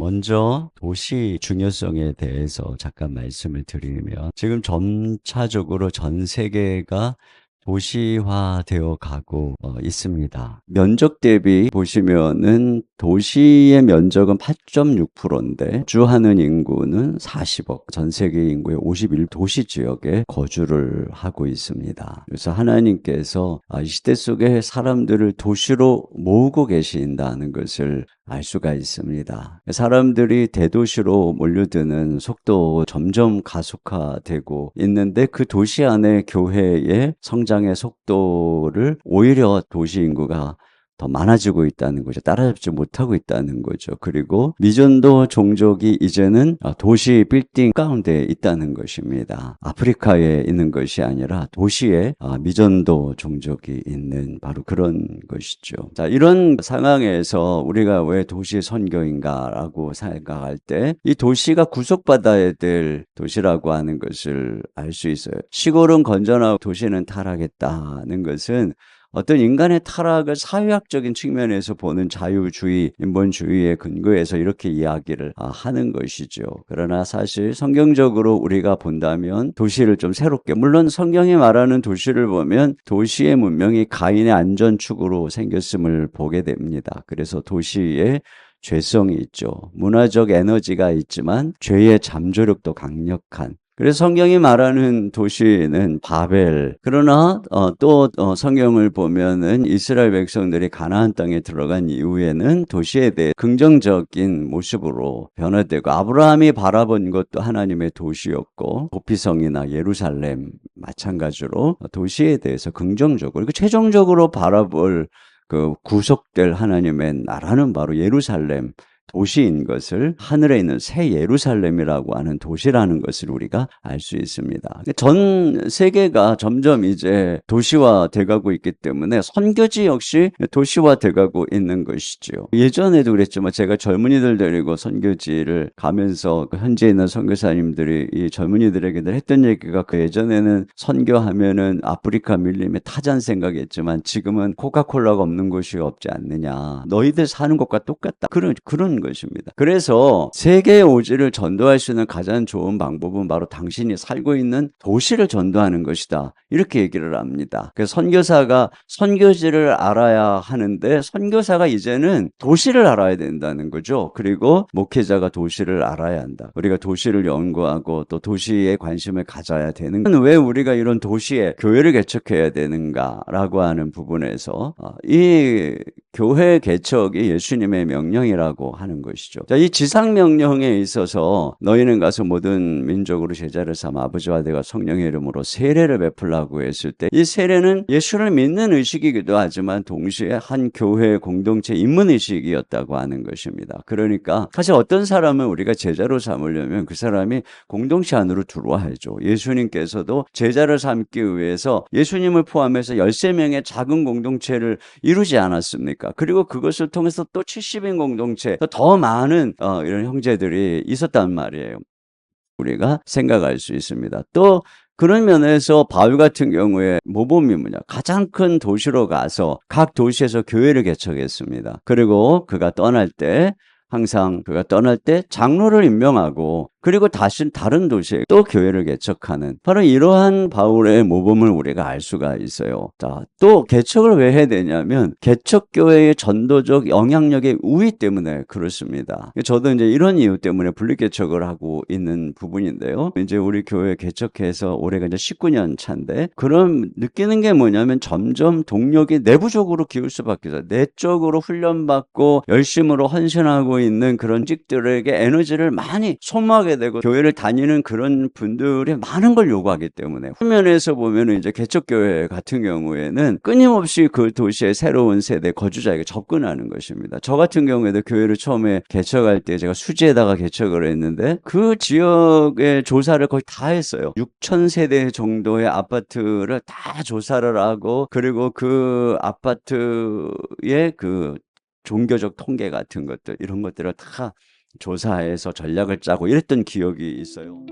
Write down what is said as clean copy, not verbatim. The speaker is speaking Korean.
먼저 도시 중요성에 대해서 잠깐 말씀을 드리면 지금 점차적으로 전 세계가 도시화되어 가고 있습니다. 면적 대비 보시면은 도시의 면적은 8.6%인데 거주하는 인구는 40억, 전 세계 인구의 51 도시 지역에 거주를 하고 있습니다. 그래서 하나님께서 이 시대 속에 사람들을 도시로 모으고 계신다는 것을 알 수가 있습니다. 사람들이 대도시로 몰려드는 속도 점점 가속화되고 있는데 그 도시 안에 교회의 성장의 속도를 오히려 도시 인구가 더 많아지고 있다는 거죠. 따라잡지 못하고 있다는 거죠. 그리고 미전도 종족이 이제는 도시 빌딩 가운데 있다는 것입니다. 아프리카에 있는 것이 아니라 도시에 미전도 종족이 있는 바로 그런 것이죠. 자, 이런 상황에서 우리가 왜 도시 선교인가라고 생각할 때 이 도시가 구속받아야 될 도시라고 하는 것을 알 수 있어요. 시골은 건전하고 도시는 타락했다는 것은 어떤 인간의 타락을 사회학적인 측면에서 보는 자유주의, 인본주의에 근거해서 이렇게 이야기를 하는 것이죠. 그러나 사실 성경적으로 우리가 본다면 도시를 좀 새롭게, 물론 성경이 말하는 도시를 보면 도시의 문명이 가인의 안전축으로 생겼음을 보게 됩니다. 그래서 도시에 죄성이 있죠. 문화적 에너지가 있지만 죄의 잠재력도 강력한, 그래서 성경이 말하는 도시는 바벨. 그러나 또 성경을 보면은 이스라엘 백성들이 가나안 땅에 들어간 이후에는 도시에 대해 긍정적인 모습으로 변화되고, 아브라함이 바라본 것도 하나님의 도시였고, 도피성이나 예루살렘 마찬가지로 도시에 대해서 긍정적으로, 그리고 최종적으로 바라볼 그 구속될 하나님의 나라는 바로 예루살렘 도시인 것을, 하늘에 있는 새 예루살렘이라고 하는 도시라는 것을 우리가 알 수 있습니다. 전 세계가 점점 이제 도시화 돼가고 있기 때문에 선교지 역시 도시화 돼가고 있는 것이죠. 예전에도 그랬지만 제가 젊은이들 데리고 선교지를 가면서 현지에 있는 선교사님들이 이 젊은이들에게 했던 얘기가, 그 예전에는 선교하면은 아프리카 밀림에 타잔 생각했지만 지금은 코카콜라가 없는 곳이 없지 않느냐. 너희들 사는 것과 똑같다. 그런 것입니다. 그래서 세계의 오지를 전도할 수 있는 가장 좋은 방법은 바로 당신이 살고 있는 도시를 전도하는 것이다. 이렇게 얘기를 합니다. 그래서 선교사가 선교지를 알아야 하는데 선교사가 이제는 도시를 알아야 된다는 거죠. 그리고 목회자가 도시를 알아야 한다. 우리가 도시를 연구하고 또 도시에 관심을 가져야 되는, 왜 우리가 이런 도시에 교회를 개척해야 되는가라고 하는 부분에서 이 교회 개척이 예수님의 명령이라고 하는 것이죠. 자, 이 지상 명령에 있어서 너희는 가서 모든 민족으로 제자를 삼아 아버지와 아들과 성령의 이름으로 세례를 베풀라고 했을 때, 이 세례는 예수를 믿는 의식이기도 하지만 동시에 한 교회 공동체 입문 의식이었다고 하는 것입니다. 그러니까 사실 어떤 사람은 우리가 제자로 삼으려면 그 사람이 공동체 안으로 들어와야죠. 예수님께서도 제자를 삼기 위해서 예수님을 포함해서 13명의 작은 공동체를 이루지 않았습니까? 그리고 그것을 통해서 또 70인 공동체, 더 많은 이런 형제들이 있었단 말이에요. 우리가 생각할 수 있습니다. 또 그런 면에서 바울 같은 경우에 모범이 뭐냐, 가장 큰 도시로 가서 각 도시에서 교회를 개척했습니다. 그리고 그가 떠날 때 장로를 임명하고, 그리고 다시 다른 도시에 또 교회를 개척하는, 바로 이러한 바울의 모범을 우리가 알 수가 있어요. 자, 또 개척을 왜 해야 되냐면 개척교회의 전도적 영향력의 우위 때문에 그렇습니다. 저도 이제 이런 이유 때문에 분립개척을 하고 있는 부분인데요. 이제 우리 교회 개척해서 올해가 이제 19년 차인데, 그럼 느끼는 게 뭐냐면 점점 동력이 내부적으로 기울 수밖에 없어요. 내적으로 훈련받고 열심으로 헌신하고 있는 그런 직들에게 에너지를 많이 소모하게 되고, 교회를 다니는 그런 분들이 많은 걸 요구하기 때문에, 후면에서 보면은 이제 개척교회 같은 경우에는 끊임없이 그 도시의 새로운 세대 거주자에게 접근하는 것입니다. 저 같은 경우에도 교회를 처음에 개척할 때 제가 수지에다가 개척을 했는데 그 지역의 조사를 거의 다 했어요. 6,000세대 정도의 아파트를 다 조사를 하고, 그리고 그 아파트의 그 종교적 통계 같은 것들, 이런 것들을 다 조사해서 전략을 짜고 이랬던 기억이 있어요.